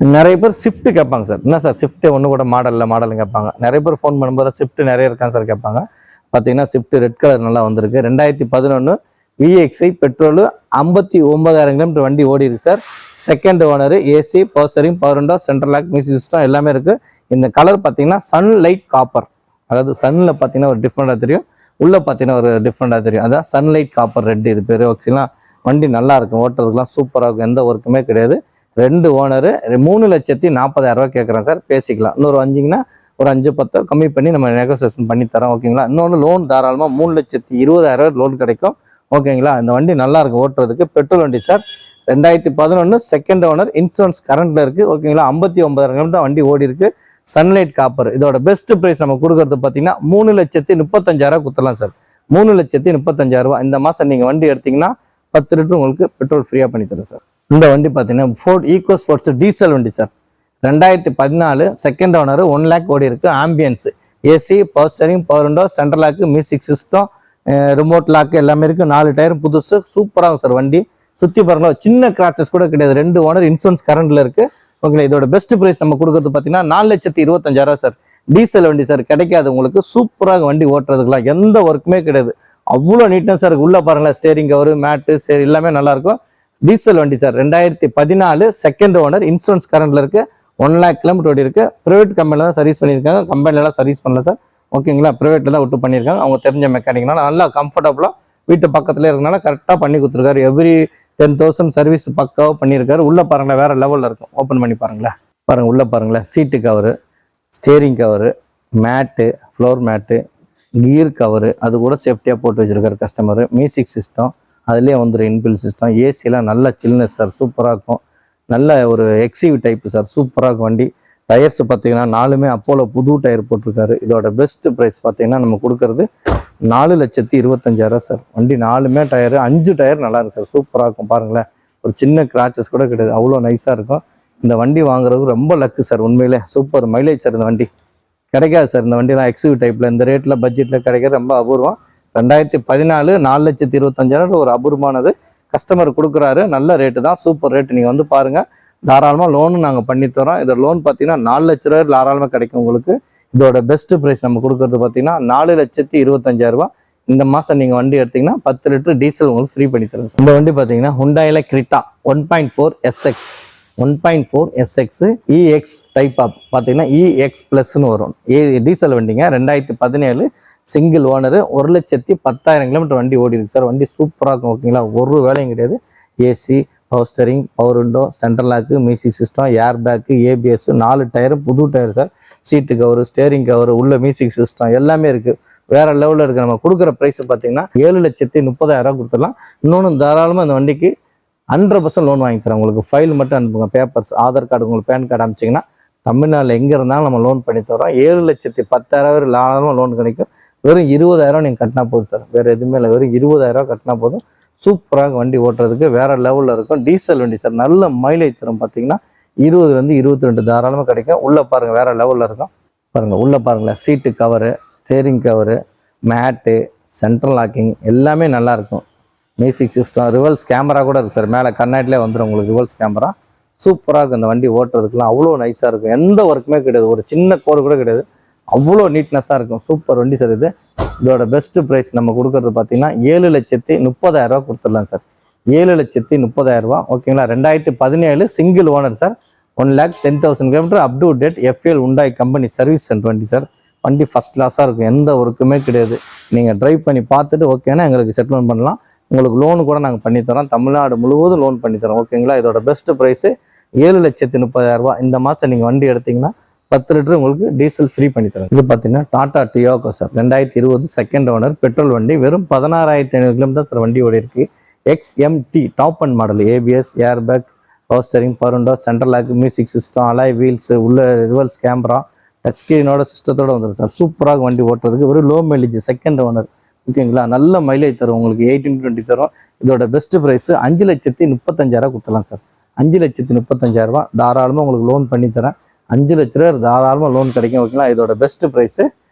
நிறைய பேர் ஸ்விஃப்ட் கேட்பாங்க சார். என்ன சார் ஸ்விஃப்ட் ஒன்று கூட மாடல் கேட்பாங்க. நிறைய பேர் ஃபோன் பண்ணும்போது ஸ்விஃப்ட் நிறைய இருக்காங்க சார் கேட்பாங்க. பார்த்தீங்கன்னா ஸ்விஃப்ட் ரெட் கலர் நல்லா வந்திருக்கு. 2011 விஎக்ஸ்ஐ பெட்ரோல் 59,000 கிலோமீட்டர் வண்டி ஓடி இருக்கு sir. Second owner, AC, power steering, power window, central lock, music system எல்லாமே இருக்கு. இந்த கலர் பார்த்தீங்கன்னா சன்லைட் காப்பர், அதாவது சன்ல பார்த்தீங்கன்னா ஒரு டிஃப்ரெண்டாக தெரியும், உள்ள பார்த்தீங்கன்னா ஒரு டிஃப்ரெண்டாக தெரியும். அதான் சன்லைட் காப்பர் ரெட் இது பேர். ஓகேங்களா, வண்டி நல்லா இருக்கும், ஓட்டுறதுக்குலாம் சூப்பராக இருக்கும், எந்த ஒர்க்குமே கிடையாது. 2 ஓனரு 3,40,000 கேட்குறேன் சார். பேசிக்கலாம், இன்னொரு 5ங்கன்னா ஒரு 5-10 கம்மி பண்ணி நம்ம நெகோசியேஷன் பண்ணி தரோம். ஓகேங்களா, இன்னொன்று லோன் தாராளமாக 3,20,000 லோன் கிடைக்கும். ஓகேங்களா, இந்த வண்டி நல்லா இருக்கும் ஓட்டுறதுக்கு. பெட்ரோல் வண்டி சார். 2011 செகண்ட் ஓனர், இன்சூரன்ஸ் கரண்ட்ல இருக்கு. ஓகேங்களா, 59,000 கிலோமீட்டர் வண்டி ஓடி இருக்கு. Sunlight copper. இதோட பெஸ்ட் பிரைஸ் நம்ம கொடுக்கறது பார்த்தீங்கன்னா 3,35,000 கொடுத்துடலாம் சார். 3,35,000. இந்த மாசம் நீங்க வண்டி எடுத்தீங்கன்னா 10 லிட்டர் உங்களுக்கு பெட்ரோல் ஃப்ரீயா பண்ணி தரேன் சார். இந்த வண்டி பார்த்தீங்கன்னா ஃபோர்ட் ஈகோ ஸ்போர்ட்ஸ் டீசல் வண்டி சார். 2014 செகண்ட் ஓனர், 1 லேக் ஓடி இருக்கு. Ambience, AC, power steering, power window, central lock, music system, remote lock எல்லாமே இருக்கு. 4 டயர் புதுசு, சூப்பராக சார் வண்டி. சுத்தி பாருங்க, சின்ன கிராச்சஸ் கூட கிடையாது. 2 ஓனர், இன்சூரன்ஸ் கரண்ட்ல இருக்கு. ஓகேங்களா, இதோட பெஸ்ட் பிரைஸ் நம்ம கொடுக்கறது பார்த்தீங்கன்னா 4,25,000 சார். டீசல் வண்டி சார், கிடைக்காது உங்களுக்கு. சூப்பராக வண்டி ஓட்டுறதுக்குலாம் எந்த ஒர்க்குமே கிடையாது, அவ்வளோ நீட்னஸாக இருக்கு. உள்ள பாருங்களேன், ஸ்டேரிங் கவர், மேட்டு, சரி எல்லாமே நல்லா இருக்கும். டீசல் வண்டி சார். 2014 செகண்ட் ஓனர், இன்சூரன்ஸ் கரண்ட்ல இருக்கு. 1 லேக் கிலோமீட்டர் ஓடி இருக்கு. பிரைவேட் கம்பெனில தான் சர்வீஸ் பண்ணியிருக்காங்க, கம்பெனிலாம் சர்வீஸ் பண்ணல சார். ஓகேங்களா, பிரைவேட்ல தான் விட்டு பண்ணியிருக்காங்க. அவங்க தெரிஞ்ச மெக்கானிக்னால நல்லா கம்ஃபர்டபுளா வீட்டு பக்கத்துல இருக்கனால கரெக்டாக பண்ணி கொடுத்துருக்காரு. எவ்ரி 10,000 சர்வீஸ் பக்காவாக பண்ணியிருக்காரு. உள்ள பாருங்களேன், வேற லெவலில் இருக்கும். ஓப்பன் பண்ணி பாருங்களேன். பாருங்க உள்ள பாருங்களேன், சீட்டு கவரு, ஸ்டேரிங் கவரு, மேட்டு, ஃப்ளோர் மேட்டு, கியர் கவரு, அது கூட சேஃப்டியாக போட்டு வச்சிருக்காரு கஸ்டமர். மியூசிக் சிஸ்டம் அதுலேயே வந்துடும், இன்பில் சிஸ்டம். ஏசிலாம் நல்ல சில்னஸ் சார், சூப்பராக இருக்கும். நல்ல ஒரு எக்ஸிவ் டைப்பு சார், சூப்பராக இருக்கும் வண்டி. டயர்ஸ் பார்த்தீங்கன்னா 4மே அப்போலோ புது டயர் போட்டிருக்காரு. இதோட பெஸ்ட் ப்ரைஸ் பார்த்தீங்கன்னா நம்ம கொடுக்கறது 4,25,000 சார். வண்டி 4மே டயரு, 5 டயர் நல்லா இருக்கு சார், சூப்பராக இருக்கும். பாருங்களேன், ஒரு சின்ன கிராச்சஸ் கூட கிடையாது, அவ்வளோ நைஸாக இருக்கும். இந்த வண்டி வாங்குறது ரொம்ப லக்கு சார், உண்மையிலே சூப்பர் மைலேஜ் சார். இந்த வண்டி கிடைக்காது சார், இந்த வண்டிலாம் எக்ஸிவ் டைப்பில் இந்த ரேட்டில் பட்ஜெட்டில் கிடைக்கிறது ரொம்ப அபூர்வம். 2014 4,25,000 ஒரு அபூர்வமானது. கஸ்டமர் கொடுக்குறாரு, நல்ல ரேட்டு தான், சூப்பர் ரேட்டு. நீங்கள் வந்து பாருங்கள், தாராளமாக லோனும் நாங்கள் பண்ணித்தரோம். இதோட லோன் பார்த்தீங்கன்னா 4 லட்ச ரூபாய் தாராளமாக கிடைக்கும் உங்களுக்கு. இதோட பெஸ்ட் ப்ரைஸ் நம்ம கொடுக்கறது பார்த்தீங்கன்னா 4,25,000. இந்த மாதம் நீங்கள் வண்டி எடுத்தீங்கன்னா 10 லிட்டர் டீசல் உங்களுக்கு ஃப்ரீ பண்ணி தரோம். இந்த வண்டி பார்த்தீங்கன்னா ஹுண்டாயில Creta 1.4 SX 1.4 SX EX type of பார்த்தீங்கன்னா EX ப்ளஸ்ன்னு வரும். டீசல் வண்டிங்க. 2017 சிங்கிள் ஓனரு, 1,10,000 கிலோமீட்டர் வண்டி ஓடி இருக்கு சார். வண்டி சூப்பராக இருக்கும். ஓகேங்களா, ஒரு வேலையும் கிடையாது. AC, power steering, power window, central lock, music system, air bag, ABS, 4 tyre புது tyre sir. Seat cover, steering cover, உள்ள மியூசிக் சிஸ்டம் எல்லாமே இருக்கு. வேற லெவலில் இருக்கு. நம்ம கொடுக்குற ப்ரைஸ் பார்த்தீங்கன்னா 7,30,000 கொடுத்துடலாம். இன்னொன்று தாராளமாக இந்த வண்டிக்கு 100% லோன் வாங்கி தரேன். உங்களுக்கு ஃபைல் மட்டும் அனுப்புங்க, பேப்பர்ஸ், ஆதார் கார்டு, உங்களுக்கு பேன் கார்டு அனுப்பிச்சிங்கன்னா தமிழ்நாட்டில் எங்கே இருந்தாலும் நம்ம லோன் பண்ணி தரோம். 7,10,000 தாராளமாக லோன் கிடைக்கும். வெறும் 20,000 நீங்கள் கட்டினா போதும் சார், வேறு எதுவுமே இல்லை. வெறும் 20,000 கட்டினா போதும். சூப்பராக வண்டி ஓட்டுறதுக்கு வேற லெவலில் இருக்கும். டீசல் வண்டி சார், நல்ல மைலேஜ் தரும். பார்த்தீங்கன்னா 20லேருந்து 22 தாராளமாக கிடைக்கும். உள்ளே பாருங்கள், வேற லெவலில் இருக்கும். பாருங்கள் உள்ளே பாருங்களேன், சீட்டு கவரு, ஸ்டேரிங் கவரு, மேட்டு, சென்ட்ரல் லாக்கிங் எல்லாமே நல்லாயிருக்கும். மியூசிக் சிஸ்டம், ரிவர்ஸ் கேமரா கூட இருக்குது சார். மேலே கண்ணாடிலே வந்துடும் உங்களுக்கு ரிவர்ஸ் கேமரா. சூப்பராக இருக்கும். இந்த வண்டி ஓட்டுறதுக்குலாம் அவ்வளோ நைஸாக இருக்கும், எந்த ஒர்க்குமே கிடையாது, ஒரு சின்ன கோடு கூட கிடையாது, அவ்வளோ நீட்னஸாக இருக்கும். சூப்பர் வண்டி சார் இது. இதோட பெஸ்ட் ப்ரைஸ் நம்ம கொடுக்கறது பார்த்தீங்கன்னா 7,30,000 கொடுத்துடலாம் சார். 7,30,000. ஓகேங்களா, 2017 single owner sir. 1,10,000 kilometre up to date. FL Hyundai company service centre வண்டி சார். வண்டி ஃபஸ்ட் கிளாஸாக இருக்கும், எந்த ஒர்க்குமே கிடையாது. நீங்கள் ட்ரைவ் பண்ணி பார்த்துட்டு ஓகேனா எங்களுக்கு செட்டில்மெண்ட் பண்ணலாம். உங்களுக்கு லோனு கூட நாங்கள் பண்ணித்தரோம், தமிழ்நாடு முழுவதும் லோன் பண்ணித்தரோம். ஓகேங்களா, இதோட பெஸ்ட் ப்ரைஸு 7,30,000. இந்த மாதம் நீங்கள் வண்டி எடுத்தீங்கன்னா 10 லிட்டர் உங்களுக்கு டீசல் ஃப்ரீ பண்ணி தரோம். இது பார்த்தீங்கன்னா Tata Tiago sir. 2020 second owner, petrol வண்டி. வெறும் 16,500 கிலோமீட்டர் சார் வண்டி ஓடி இருக்கு. XMT top end model. ABS, air bag, power steering, power window, central lock, music system, alloy wheels, உள்ள ரிவர்ஸ் கேமரா, டச் ஸ்கிரீனோட சிஸ்டத்தோட வந்துடும் சார். சூப்பராக வண்டி ஓட்டுறதுக்கு. ஒரு லோ மைலேஜ் செகண்ட் ஓனர். ஓகேங்களா, நல்ல மைலேஜ் தரும் உங்களுக்கு, 18-20 தரும். இதோட பெஸ்ட் ப்ரைஸ் 5,35,000 கொடுத்துடலாம் சார். 5,35,000 தாராளமாக உங்களுக்கு லோன் பண்ணி தரேன். 5 லட்ச ரூபா தாராளமாக லோன் கிடைக்கும். ஓகேங்களா, இதோட பெஸ்ட் ப்ரைஸு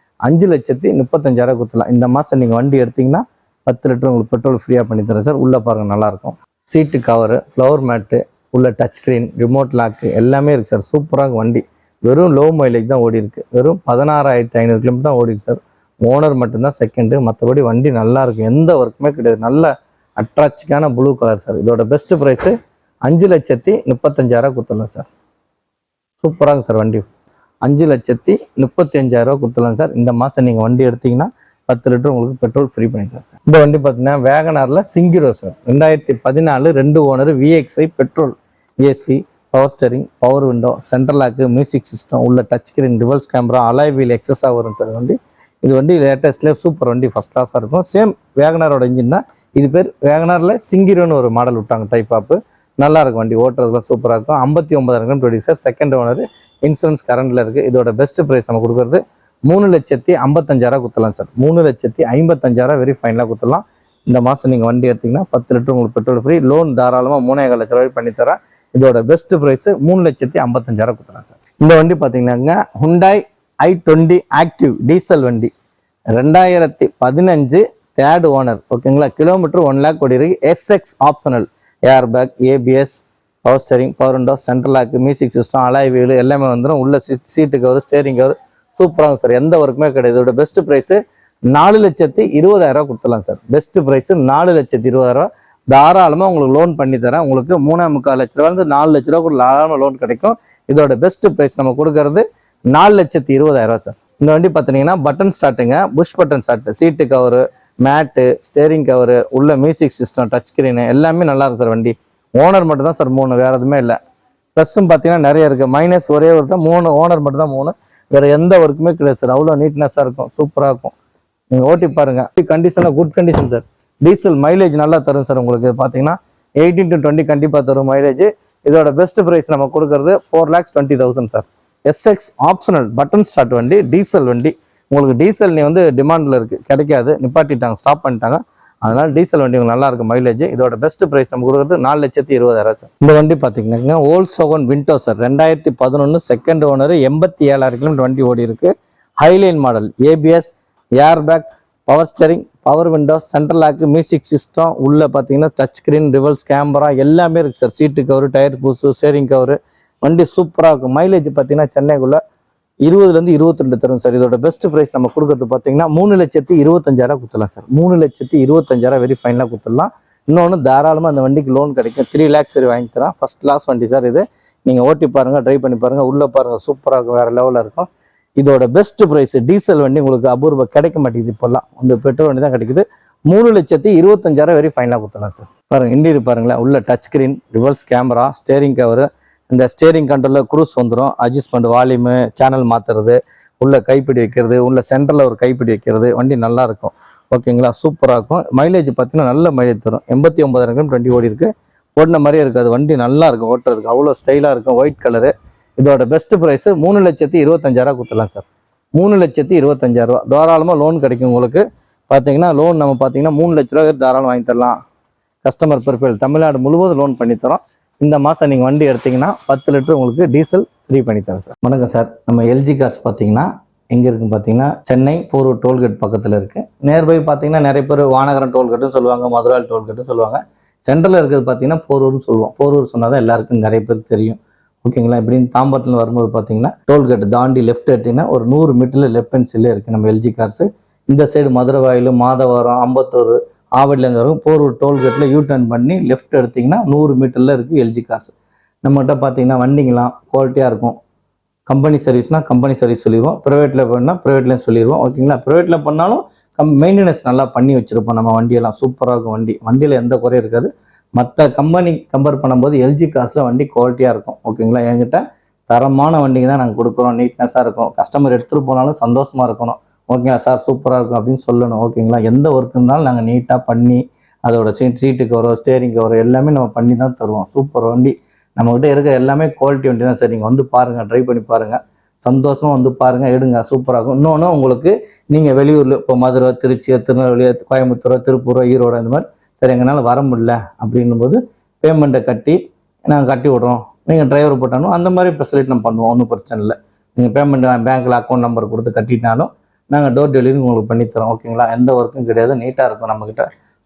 5,35,000 கொடுத்துடலாம். இந்த மாதம் நீங்கள் வண்டி எடுத்தீங்கன்னா 10 லிட்டர் உங்களுக்கு பெட்ரோல் ஃப்ரீயாக பண்ணி தரேன் சார். உள்ளே பாருங்கள், நல்லாயிருக்கும். சீட்டு கவரு, ஃப்ளவர் மேட்டு, உள்ள டச் ஸ்க்ரீன், ரிமோட் லாக்கு எல்லாமே இருக்குது சார். சூப்பராக வண்டி. வெறும் லோ மைலேஜ் தான் ஓடி இருக்கு. வெறும் 16,500 கிலோமீட்டர் தான் ஓடி இருக்கு சார். ஓனர் மட்டும்தான் செகண்டு. மற்றபடி வண்டி நல்லா இருக்கும், எந்த ஒர்க்குமே கிடையாது. நல்ல அட்ராக்டிவான ப்ளூ கலர் சார். இதோட பெஸ்ட் ப்ரைஸு 5,35,000 கொடுத்துடலாம் சார். சூப்பராக சார் வண்டி. 5,35,000 கொடுத்துடலாம் சார். இந்த மாதம் நீங்கள் வண்டி எடுத்தீங்கன்னா 10 லிட்டர் உங்களுக்கு பெட்ரோல் ஃப்ரீ பண்ணிக்கலாம் சார். இந்த வண்டி பார்த்தீங்கன்னா வேகனாரில் சிங்கிரோ sir. 2014 2 owner VXI petrol. AC, power steering, power window, central lock, music system, உள்ள touch screen, reverse camera, alloy wheel எக்ஸஸாக வரும் சார் வண்டி. இது வண்டி லேட்டஸ்ட்லேயே சூப்பர் வண்டி, ஃபஸ்ட் கிளாஸாக இருக்கும். சேம் வேகனாரோட இன்ஜின் தான். இது பேர் வேகனாரில் சிங்கிரோன்னு ஒரு மாடல் விட்டாங்க, டைப் ஆப்பு. நல்லா இருக்கும் வண்டி, ஓட்டுறதுலாம் சூப்பராக இருக்கும். 59,000 kilometre sir. Second owner, insurance கரண்டில் இருக்குது. இதோட பெஸ்ட் ப்ரைஸ் நம்ம கொடுக்குறது 3,55,000 கொடுத்துடலாம் சார். 3,55,000 வெரி ஃபைனலாக கொடுத்துடலாம். இந்த மாதம் நீங்கள் வண்டி எடுத்திங்கன்னா 10 லிட்டர் உங்களுக்கு பெட்ரோல் ஃப்ரீ. லோன் தாராளமாக 3,15 லட்ச ரூபாய் பண்ணித்தரேன். இதோட பெஸ்ட் ப்ரைஸு 3,55,000 கொடுத்துடலாம் சார். இந்த வண்டி பார்த்தீங்கன்னாங்க Hyundai i20 ஆக்டிவ் டீசல் வண்டி. 2015 தேர்ட் ஓனர். ஓகேங்களா. கிலோமீட்டர் 1 லேக் ஓடி இருக்கு. SX optional. Air bag, ABS, power steering, power window, central lock, music system, alloy wheel எல்லாமே வந்துடும். உள்ள சீட்டு கவர், ஸ்டேரிங் கவர் சூப்பராக சார். எந்த ஒர்க்குமே கிடையாது. இதோட பெஸ்ட் ப்ரைஸு 4,20,000 கொடுத்துடலாம் சார். Best price 4,20,000. தாராளமாக உங்களுக்கு லோன் பண்ணி தரேன். உங்களுக்கு 3,45 லட்ச ரூபா 4 லட்ச ரூபா கூட தாராளமாக லோன் கிடைக்கும். இதோட பெஸ்ட் ப்ரைஸ் நம்ம கொடுக்கறது 4,20,000 சார். இந்த வண்டி பார்த்தீங்கன்னா பட்டன் ஸ்டார்ட்டுங்க, push button start, seat cover, mat, steering cover, உள்ள மியூசிக் சிஸ்டம், டச் ஸ்க்ரீனு எல்லாமே நல்லா இருக்கும் சார் வண்டி. ஓனர் மட்டும் தான் சார் 3, வேறு எதுவுமே இல்லை. ப்ளஸ்ஸும் பார்த்தீங்கன்னா நிறைய இருக்குது. மைனஸ் ஒரே ஒரு தான் 3, ஓனர் மட்டும் தான் 3, வேறு எந்த ஒர்க்குமே கிடையாது சார். அவ்வளோ நீட்னஸாக இருக்கும், சூப்பராக இருக்கும். நீங்கள் ஓட்டி பாருங்கள். கண்டிஷனாக good condition sir. Diesel mileage நல்லா தரும் சார். உங்களுக்கு பார்த்தீங்கன்னா 18 to 20 கண்டிப்பாக தரும் மைலேஜ். இதோட பெஸ்ட் ப்ரைஸ் நம்ம கொடுக்கறது 4,20,000 sir. SX optional button start வண்டி, டீசல் வண்டி. உங்களுக்கு டீசல் நீ வந்து டிமாண்டில் இருக்குது, கிடைக்காது, நிப்பாட்டிட்டாங்க, ஸ்டாப் பண்ணிட்டாங்க. அதனால் டீசல் வண்டி உங்களுக்கு நல்லா இருக்கும் மைலேஜ். இதோட பெஸ்ட் ப்ரைஸ் நம்ம கொடுக்குறது 4,20,000 சார். இந்த வண்டி பார்த்தீங்கன்னா Volkswagen Vento sir. 2011 second owner. 87,000 kilometre வண்டி ஓடி இருக்கு. Highline model. ABS, air bag, power steering, power window, central lock, music system, உள்ள பார்த்தீங்கன்னா டச் ஸ்க்ரீன், ரிவர்ஸ் கேமரா எல்லாமே இருக்குது சார். சீட்டு கவரு, டயர் பூசு, ஸ்டேரிங் கவரு, வண்டி சூப்பராக இருக்கும். மைலேஜ் பார்த்தீங்கன்னா சென்னைக்குள்ள 20 to 22 தரும் சார். இதோட பெஸ்ட் ப்ரைஸ் நம்ம கொடுக்கறது பார்த்தீங்கன்னா 3,25,000 கொடுத்துடலாம் சார். 3,25,000 வெரி ஃபைனலாக கொடுத்துடலாம். இன்னொன்று தாராளமாக அந்த வண்டிக்கு லோன் கிடைக்கும். 3 lakhs சரி வாங்கி தரேன். ஃபர்ஸ்ட் கிளாஸ் வண்டி சார் இது. நீங்கள் ஓட்டி பாருங்கள், ட்ரைவ் பண்ணி பாருங்கள், உள்ளே பாருங்கள், சூப்பராக இருக்கும், வேறு லெவலில் இருக்கும். இதோட பெஸ்ட் ப்ரைஸ் டீசல் வண்டி உங்களுக்கு அபூர்வம் கிடைக்க மாட்டேங்குது இப்போல்லாம். இந்த பெட்ரோல் வண்டி தான் கிடைக்குது. 3,25,000 வெரி ஃபைனலாக கொடுத்துடலாம் சார். பாருங்கள் இன்டீரியர் பாருங்களேன். உள்ள touch screen, reverse camera, steering cover, இந்த ஸ்டேரிங் கண்ட்ரோலில் க்ரூஸ் வந்துடும், அட்ஜஸ்ட்மெண்ட், வால்யூமு, சேனல் மாற்றுறது, உள்ள கைப்பிடி வைக்கிறது, உள்ள சென்டரில் ஒரு கைப்பிடி வைக்கிறது, வண்டி நல்லா இருக்கும். ஓகேங்களா. சூப்பராக இருக்கும். மைலேஜ் பார்த்தீங்கன்னா நல்ல மைலேஜ் தரும். 89,000 கிலோமீட்டர் வண்டி ஓடி இருக்கு. ஓடின மாதிரியே இருக்காது, வண்டி நல்லா இருக்கும் ஓட்டுறதுக்கு, அவ்வளோ ஸ்டைலாக இருக்கும். White colour. இதோட பெஸ்ட் ப்ரைஸு 3,25,000 கொடுத்துடலாம் சார். 3,25,000 தாராளமாக லோன் கிடைக்கும் உங்களுக்கு. பார்த்தீங்கன்னா லோன் நம்ம பார்த்தீங்கன்னா 3 லட்ச ரூபா தாராளம் வாங்கி தரலாம். கஸ்டமர் ப்ரிஃபைல் தமிழ்நாடு முழுவதும் லோன் பண்ணி தரோம். இந்த மாதம் நீங்கள் வண்டி எடுத்தீங்கன்னா 10 லிட்டர் உங்களுக்கு டீசல் ஃப்ரீ பண்ணி தரேன் சார். வணக்கம் சார். நம்ம LG கார்ஸ் பார்த்தீங்கன்னா எங்கே இருக்குன்னு பார்த்தீங்கன்னா சென்னை போரூர் டோல்கேட் பக்கத்தில் இருக்குது. நேர்பை பார்த்தீங்கன்னா நிறைய பேர் வானகரம் டோல்கேட்டும் சொல்லுவாங்க, மதுரால் டோல்கேட்டும் சொல்லுவாங்க. சென்ட்ரலில் இருக்கிறது பார்த்தீங்கன்னா போரூர்னு சொல்லுவோம். போரூர் சொன்னால் தான் எல்லாருக்கும் நிறைய பேர் தெரியும். ஓகேங்களா. இப்படின்னு தாம்பரத்தில் வரும்போது பார்த்தீங்கன்னா டோல்கேட் தாண்டி லெஃப்ட் எடுத்தீங்கன்னா ஒரு 100 மீட்டரில் லெஃப்ட் ஹேண்ட் சைட்லேயே இருக்குது நம்ம LG கார்ஸ். இந்த சைடு மதுரை வாயில், மாதவரம், அம்பத்தூர், ஆவடிலேருந்து வரும். போரூர் டோல்கேட்டில் டர்ன் பண்ணி லெஃப்ட் எடுத்திங்கன்னா 100 மீட்டரில் இருக்குது LG கார்ஸ். நம்மகிட்ட பார்த்தீங்கன்னா வண்டிங்களாம் குவாலிட்டியாக இருக்கும். கம்பெனி சர்வீஸ்னால் கம்பெனி சர்வீஸ் சொல்லிடுவோம், ப்ரைவேட்டில் பண்ணால் ப்ரைவேட்லேயும் சொல்லிடுவோம். ஓகேங்களா. ப்ரைவேட்டில் பண்ணாலும் மெயின்டெனன்ஸ் நல்லா பண்ணி வச்சுருப்போம். நம்ம வண்டியெல்லாம் சூப்பராக இருக்கும். வண்டியில் எந்த குறையும் இருக்காது. மற்ற கம்பெனி கம்பேர் பண்ணும்போது LG கார்ஸில் வண்டி குவாலிட்டியாக இருக்கும். ஓகேங்களா. என்கிட்ட தரமான வண்டிங்க தான் நாங்கள் கொடுக்குறோம். நீட்னஸாக இருக்கும். கஸ்டமர் எடுத்துகிட்டு போனாலும் சந்தோஷமாக இருக்கணும். ஓகேங்களா சார், சூப்பராக இருக்கும் அப்படின்னு சொல்லணும். ஓகேங்களா. எந்த ஒர்க் இருந்தாலும் நாங்கள் நீட்டாக பண்ணி அதோட சீட்டு கவரோ, ஸ்டேரிங் கவரோ எல்லாமே நம்ம பண்ணி தான் தருவோம். சூப்பர் வண்டி. நம்மகிட்ட இருக்கிற எல்லாமே குவாலிட்டி வண்டி தான் சார். நீங்கள் வந்து பாருங்கள், ட்ரை பண்ணி பாருங்கள், சந்தோஷமாக வந்து பாருங்கள், எடுங்க, சூப்பராக இருக்கும். இன்னொன்று உங்களுக்கு நீங்கள் வெளியூரில் இப்போ மதுரை, திருச்சி, திருநெல்வேலி, கோயம்புத்தூர், திருப்பூர், ஈரோடு இந்த மாதிரி சரி எங்களால் வர முடியல அப்படின்னும் போது பேமெண்ட்டை கட்டி நாங்கள் கட்டி விட்றோம், நீங்கள் டிரைவர் போட்டாலும் அந்த மாதிரி ஃபெசிலிட்டி நம்ம பண்ணுவோம். ஒன்றும் பிரச்சனை இல்லை. நீங்கள் பேமெண்ட் பேங்க்கில் அக்கௌண்ட் நம்பர் கொடுத்து கட்டிட்டாலும் நாங்கள் டோர் டெலிவரி உங்களுக்கு பண்ணித்தரோம். ஓகேங்களா. எந்த ஒர்க்கும் கிடையாது. நீட்டாக இருக்கும். நம்மக்கிட்ட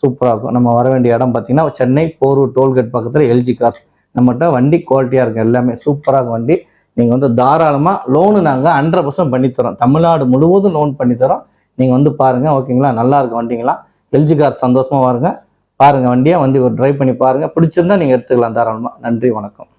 சூப்பராக இருக்கும். நம்ம வர வேண்டிய இடம் பார்த்தீங்கன்னா சென்னை போரூர் டோல்கேட் பக்கத்தில் LG கார்ஸ். நம்மகிட்ட வண்டி குவாலிட்டியாக இருக்கும், எல்லாமே சூப்பராக இருக்கும் வண்டி. நீங்கள் வந்து தாராளமாக லோனு நாங்கள் 100% பண்ணித்தரோம், தமிழ்நாடு முழுவதும் லோன் பண்ணித்தரோம். நீங்கள் வந்து பாருங்கள், ஓகேங்களா? நல்லா இருக்கும் வண்டிங்களா. எல்ஜி கார் சந்தோஷமாக வாருங்க, பாருங்கள் வண்டியை, வண்டி ஒரு ட்ரைவ் பண்ணி பாருங்கள், பிடிச்சிருந்தா நீங்கள் எடுத்துக்கலாம் தாராளமாக. நன்றி, வணக்கம்.